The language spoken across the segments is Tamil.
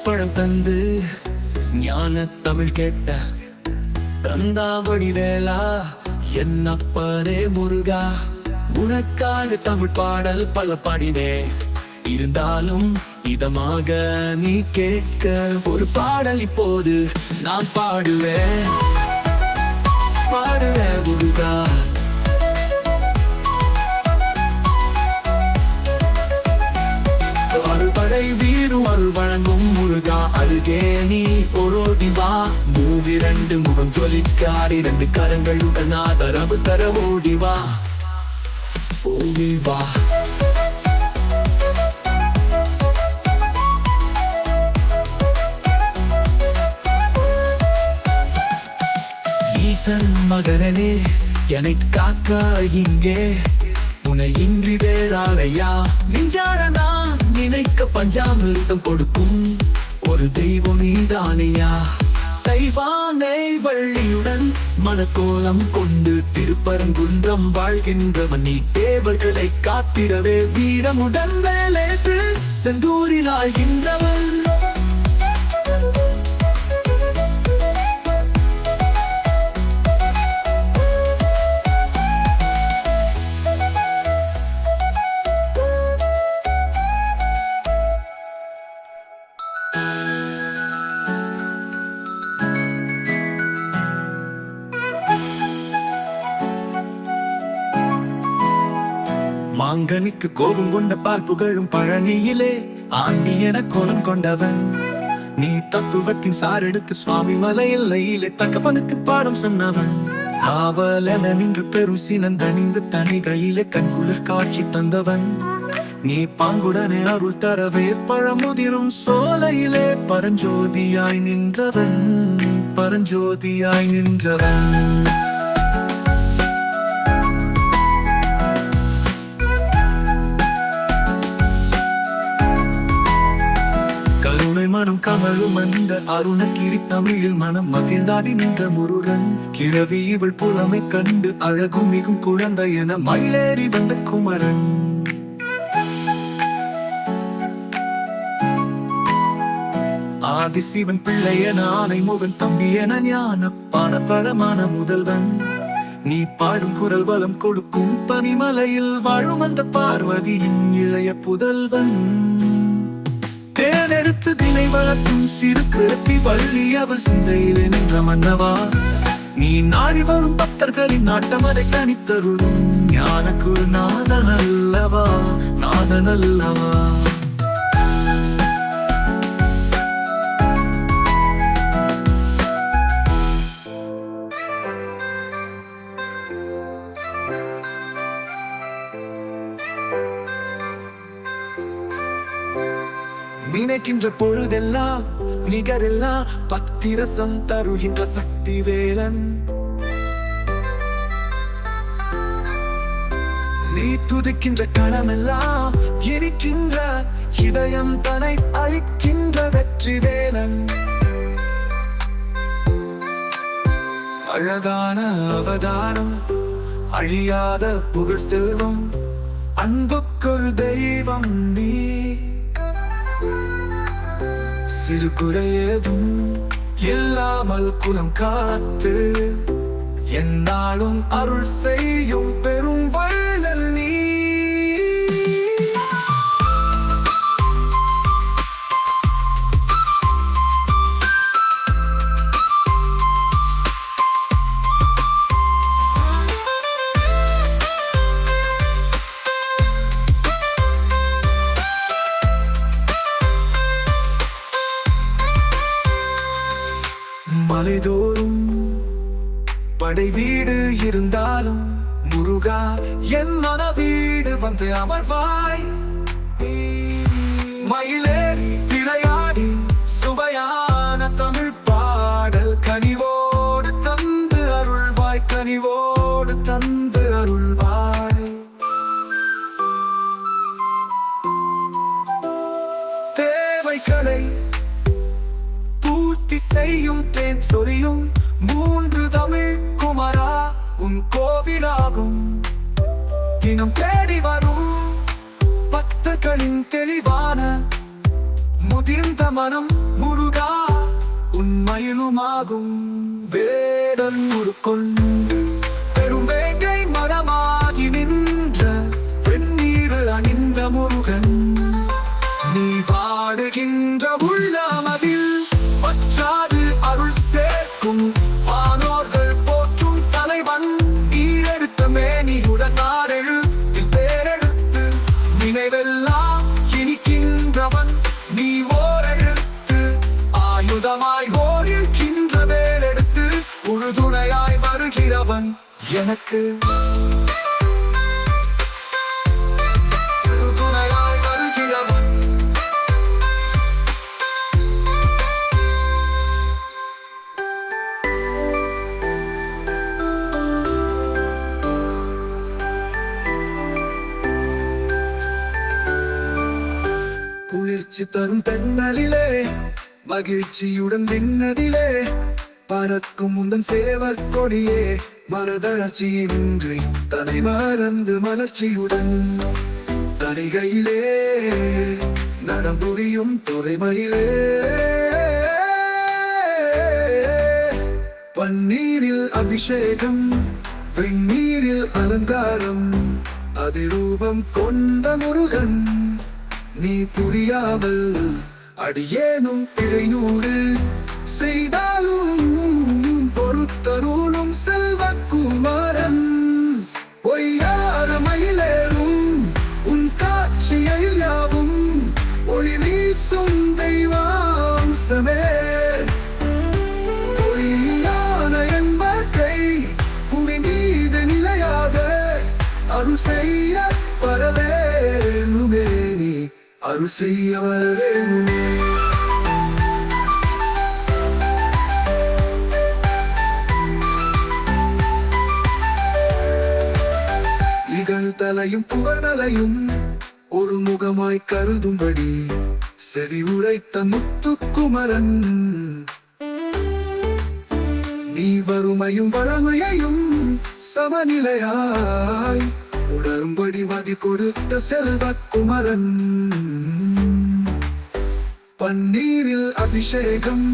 பழம் தந்து ஞான தமிழ் கேட்ட தந்தாவடி வேளா என்னப்பரே முருகா, உனக்காக தமிழ் பாடல் பல பாடினே. இருந்தாலும் இதமாக நீ கேட்க ஒரு பாடல் இப்போது நான் பாடுவேன் முருகா. அறுபடை வீரும் அருள் வழங்கும் முருகா, அருகே நீ ஓரோடி வா. மூவிரண்டு முகம் ஜொலிக்கார் இரண்டு கரங்களுடன் ஆதரவு தர ஓடி வா, ஓடி வா. ஈசன் மகனே என்னை காக்க இங்கே உன்னை இன்றி வேறாரையா. நெஞ்சார நான் நினைக்க பஞ்சாமிர்தம் கொடுக்கும் ஒரு தெய்வம் நீதானையா. தெய்வானை வள்ளியுடன் மனக்கோலம் கொண்டு திருப்பரங்குன்றம் வாழ்கின்றவன் நீ. தேவர்களை காத்திடவே வீரமுடன் வேலேற்று செந்தூரில் ஆழ்கின்றவன். மாங்கனிக்கு கோபம் கொண்ட பார்ப்புகளும் பழனியிலே ஆண்டி என கோலம் கொண்டவன் நீ. தத்துவத்தின் சாரெடுத்து சுவாமி மலை எல்லையிலே தக்கப்பனுக்கு பாடம் சொன்னவன். ஆவல் என நின்று பெரும் சினந்தணிந்து தனிகையிலே கண்குளிர் காட்சி தந்தவன் நீ. பாங்குடனே அருள் தரவே பழமுதிரும் சோலையிலே பரஞ்சோதியாய் நின்றவன், பரஞ்சோதியாய் நின்றவன். மனம் கமலும் அந்த அருணகிரி தமிழில் மனம் மகிழ்ந்தாடி நின்ற முருகன். கிழவி இவள் புலமை கண்டு அழகும் மிகும் குழந்தை என மயிலேறி வந்த குமரன். ஆதிசிவன் பிள்ளை என ஆனை முகன் தம்பி என ஞான பணப்பழமான முதல்வன் நீ. பாடும் குரல் வளம் கொடுக்கும் பனிமலையில் வாழும் அந்த பார்வதியின் இளைய புதல்வன். தேனெடுத்து தினை வளர்க்கும் சிறு கிழத்தி வள்ளி அவள் சிந்தையிலே நின்ற மன்னவா. நீ நாடி வரும் பக்தர்களின் நாட்டம் அதை தனித்தருளும் ஞான குரு நாதன் அல்லவா, நாதன் அல்லவா. நினைக்கின்ற பொழுதெல்லாம் நிகரெல்லாம் பக்திரசம் தருகின்ற சக்தி வேலன். நீ துதிக்கின்ற கணமெல்லாம் இருக்கின்ற இதயம் தனை அழிக்கின்ற வெற்றி வேலன். அழகான அவதாரம் அழியாத புகழ் செல்வம் அன்புக்கொரு தெய்வம் நீ. சிறு குறையேதும் இல்லாமல் குலம் காத்து என்னாலும் அருள் செய்யும் பெரும் வள்ளல் நீ. மலைதோறும் படை வீடு இருந்தாலும் முருகா என் மன வீடு வந்து அமர்வாய். மயிலேறி விளையாடி சுவையான தமிழ் பாடல் கனிவோடு தந்து அருள்வாய், கனிவோடு தந்து அருள்வாய். தேவைகளை பூர்த்தி செய்யும் தேன் சொரியும் மூன்று தமிழ் குமரா உன் கோவிலாகும். தினம் தேடி வரும் பக்தர்களின் தெளிவான முதிர்ந்த மனம் முருகா உண்மையிலுமாகும் வேடல் உருக்கொண்டு பெரும் வேங்கை மரமாகி நின்ற வெந்நீர் அணிந்த முருகன் நீ வாடுகின்ற உள்ளமதில் பற்றாது அருள் சேர்க்கும் வானோர்கள் போற்றும் தலைவன் ஈரெடுத்த மேனியுடன் நாடெழுத்து பேரெடுத்து நினைவெல்லாம் இனிக்கின்றவன் நீ ஓரெழுத்து ஆயுதமாய் ஓரிருக்கின்ற வேலெடுத்து உறுதுணையாய் வருகிறவன் எனக்கு உறுதுணையாய் வருகிறவன் குளிர்ச்சி தரும் தென்னலிலே மகிழ்ச்சியுடன் விண்ணதிலே பறக்கும் முந்தன் சேவர் கொடியே மனதளர்ச்சியின்றி தனை மறந்து மலர்ச்சியுடன் தனிகையிலே நடம்புரியும் தொலைமையிலே பன்னீரில் அபிஷேகம் வெந்நீரில் அலங்காரம் அதிரூபம் கொண்ட முருகன் நீ புரியாமல் அடியேனும் பிழைநூறு செய்தாலும் பொறுத்தருளும் செல்வக்குமாரன் பொய்யார மயிலேறும் உன் காட்சியில் யாவும் ஒளி வீசும் தெய்வாம்சமே பொய்யான என் வாழ்க்கை புவி மீது நிலையாக அருள் செய்ய வரவேணுமே நீ அருள் செய்ய வரவேணுமே தலையும் புகழலையும் ஒரு முகமாய் கருதும்படி செவி உரைத்த முத்துக்குமரன் நீ வறுமையும் வளமையையும் சமநிலையாய் உணரும்படி மதி கொடுத்த செல்வக்குமரன் பன்னீரில் அபிஷேகம்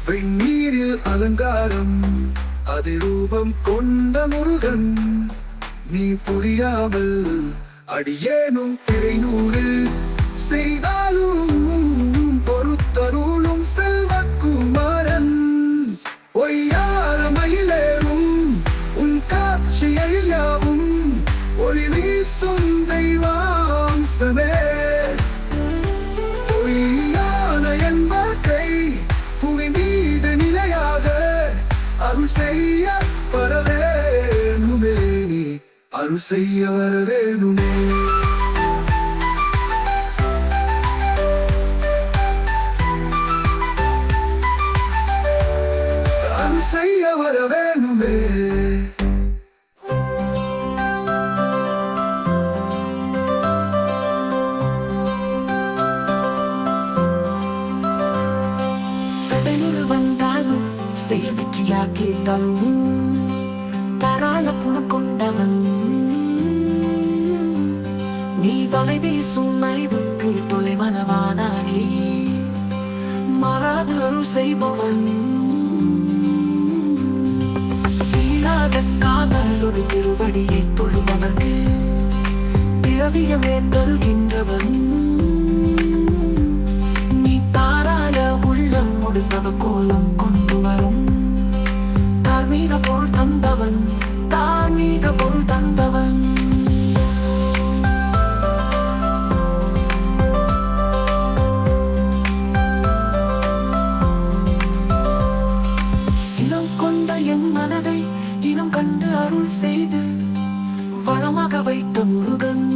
வெந்நீரில் அலங்காரம் அதிரூபம் கொண்ட முருகன் நீ புரியாமல் அடியேனும் பிழைநூறு செய்தாலும் பொறுத்தருளும் செல்வக்குமாரன் பொய்யார மயிலேறும் உன் காட்சியில் யாவும் ஒளி வீசும் தெய்வாம்சமே பொய்யான என் வாழ்க்கை புவி மீது நிலையாக அருள் செய்ய வரவேணுமே நீ அருள் செய்ய வரவேணுமே அருள் செய்ய வரவேணுமே வந்தாலும் செயல் வெற்றியாக்கி தரும் தாராள குணம் கொண்டவன் நீ வலை வீசும் அறிவுக்கு தொலைவனவானாகி மாறாது அருள் செய்பவன் தீராத காதலோடு திருவடியை தொழுபவர்க்கு திரவியமே தருகின்றவன் நீ தாராள உள்ளம் முடிந்தவ கோலம் கொண்டு வரும் தார்மீக பொருள் தந்தவன் தார்மீக பொருள் தந்தவன் சினம் கொண்ட என் மனதை இனம் கண்டு அருள் செய்து வளமாக வைத்த முருகன்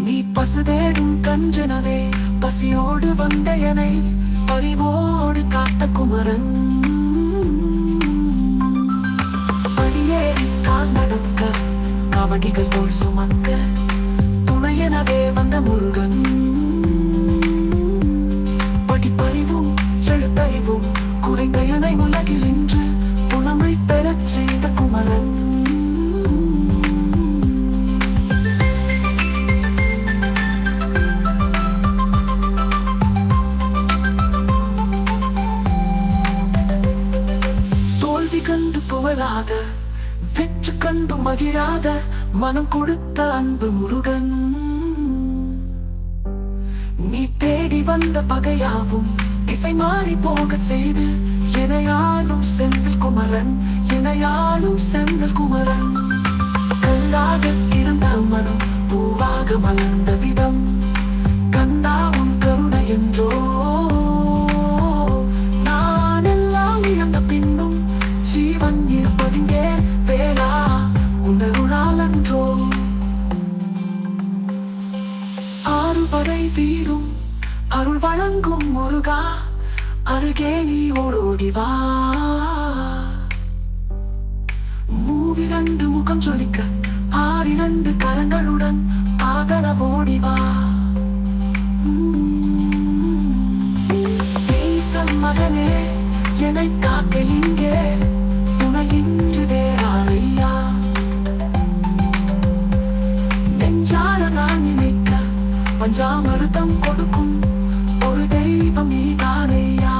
நீ பசுதேடும் கன்றனவே பசியோடு வந்த எனை பறிவோடு காத்த குமரன் படியேறி கால் நடக்க கவடிகள் தோல் சுமக்க துணையெனவே வந்த முருகன் படிப்பறிவும் எழுத்தறிவும் குறைந்த எனை உலகில் இன்று புலமை பெறச் செய்த குமரன் கவலாத வெற்றி கண்டு மகிழாத மனம் கொடுத்த அன்பு முருகன். நீ தேடி வந்த பகையாவும் திசை மாறி போகச் செய்து எனையாளும் செந்தில் குமரன், எனையாளும் செந்தில் குமரன். கல்லாக இருந்த மனம் பூவாக மலர்ந்த விதம் கந்தா உன் கருணை என்றோ. நான் எல்லாம் இழந்த பின்னும் ஜீவன் இருப்பதிங்கே வேளா உணருளால் அன்றோ. ஆறுபடை வீரும் அருள் வழங்கும் முருகா, அருகே நீ ஓடோடி வா. மூவிரண்டு முகம் ஜொலிக்க ஆறிரண்டு கரங்களுடன் ஆகன ஓடி வா. ஈசன் மகனே என்னை காக்க இங்கே துணையின்றி வேறாரையா. நெஞ்சார நான் நினைக்க பஞ்சாமிர்தம் கொடுக்கும் ஒரு தெய்வம் நீதானையா.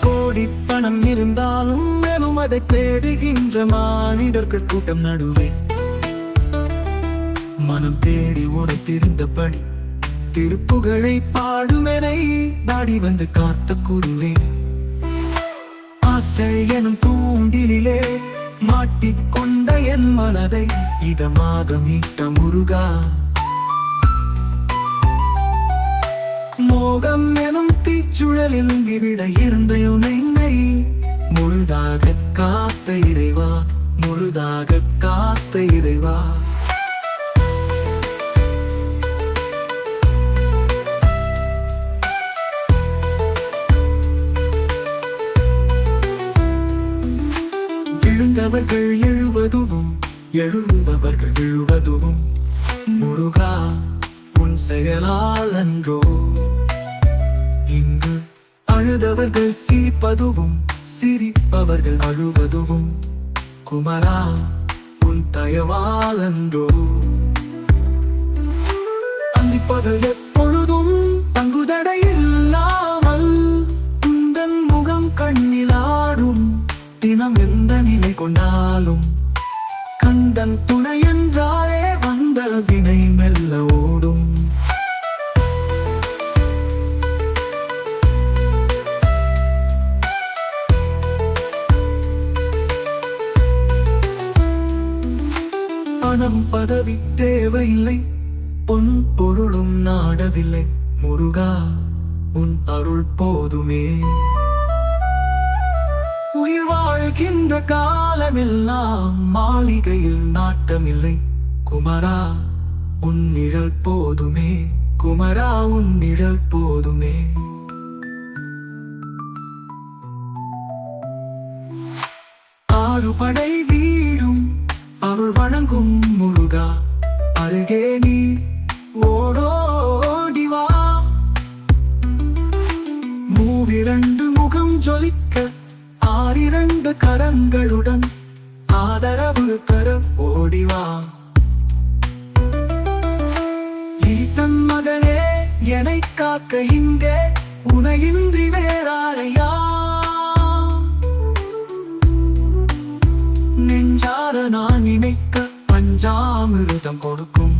கோடி பணம் இருந்தாலும் மேலும் அதை தேடுகின்ற மானிடர்கள் கூட்டம் நடுவே மனம் தேடி உரைத்திருந்தபடி திருப்புகழை பாடுமெனை நாடி வந்து காத்த குருவே. ஆசை எனும் தூண்டிலே மாட்டிக்கொண்ட என் மனதை இதமாக மீட்ட முருகா. மோகம் எனும் தீச்சுழலில் விட இருந்த உன்னை முழுதாக காத்த இறைவா, முழுதாக காத்த இறைவா. விழுந்தவர்கள் எழுவதுவும் எழுபவர்கள் விழுவதுவும் முருகா உன் செயலால் அன்றோ. இங்கு அழுதவர்கள் சிரிப்பதுவும் சிரிப்பவர்கள் அழுவதுவும் குமரா உன் தயவால் அன்றோ. அந்திப்பவர்கள் எப்பொழுதும் தங்குதடை இல்லாமல் உந்தன் முகம் கண்ணிலாடும் தினம் எந்த நிலை கொண்டாலும் கந்தன் துணை என்றாலே வந்த வினை மெல்ல ஓடும். பணம் பதவி தேவையில்லை, பொன் பொருளும் நாடவில்லை முருகா உன் அருள் போதுமே. உயிர் வாழ்கின்ற காலமெல்லாம் மாளிகையில் நாட்டமில்லை குமரா உன் நிழல் போதுமே, குமரா உன் நிழல் போதுமே. ஆறுபடை வீடும் அருள் வழங்கும் முருகா, அருகே நீ ஓடோடி வா. மூவிரண்டு முகம் ஜொலிக்க ஆறிரண்டு கரங்களுடன் ஆதரவு தர ஓடிவா. ஈசன் மகனே என்னை காக்க இங்கே உனையின்றி வேறாரையா. நெஞ்சார நான் நினைக்க பஞ்சாமிர்தம் கொடுக்கும்